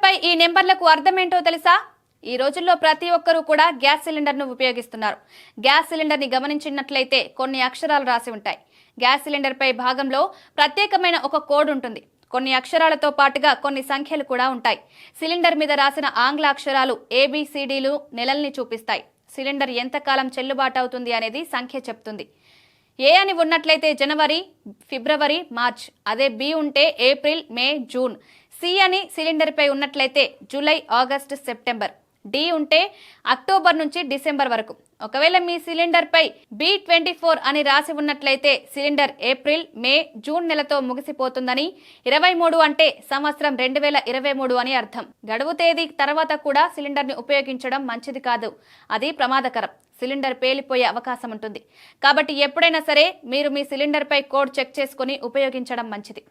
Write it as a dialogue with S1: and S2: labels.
S1: పై ఈ నెంబర్లకు అర్థమేంటో తెలుసా? ఈ రోజుల్లో ప్రతి ఒక్కరూ కూడా గ్యాస్ సిలిండర్ ను ఉపయోగిస్తున్నారు. గ్యాస్ సిలిండర్ ని గమనించినట్లయితే కొన్ని అక్షరాలు రాసి ఉంటాయి. గ్యాస్ సిలిండర్ పై భాగంలో ప్రత్యేకమైన ఒక కోడ్ ఉంటుంది. కొన్ని అక్షరాలతో పాటుగా కొన్ని సంఖ్యలు కూడా ఉంటాయి. సిలిండర్ మీద రాసిన ఆంగ్ల అక్షరాలు ABCDలు నెలల్ని చూపిస్తాయి. సిలిండర్ ఎంతకాలం చెల్లుబాటు అవుతుంది అనేది సంఖ్య చెప్తుంది. ఏ అని ఉన్నట్లయితే జనవరి, ఫిబ్రవరి, మార్చ్. అదే బి ఉంటే ఏప్రిల్, మే, జూన్. సి అని సిలిండర్ పై ఉన్నట్లయితే జూలై, ఆగస్టు, సెప్టెంబర్. డి ఉంటే అక్టోబర్ నుంచి డిసెంబర్ వరకు. ఒకవేళ మీ సిలిండర్ పై B24 అని రాసి ఉన్నట్లయితే సిలిండర్ ఏప్రిల్, మే, జూన్ నెలతో ముగిసిపోతుందని, 23 అంటే సంవత్సరం 2023 అని అర్థం. గడువు తేదీ తర్వాత కూడా సిలిండర్ ని ఉపయోగించడం మంచిది కాదు. అది ప్రమాదకరం. సిలిండర్ పేలిపోయే అవకాశం ఉంటుంది. కాబట్టి ఎప్పుడైనా సరే మీరు మీ సిలిండర్ పై కోడ్ చెక్ చేసుకుని ఉపయోగించడం మంచిది.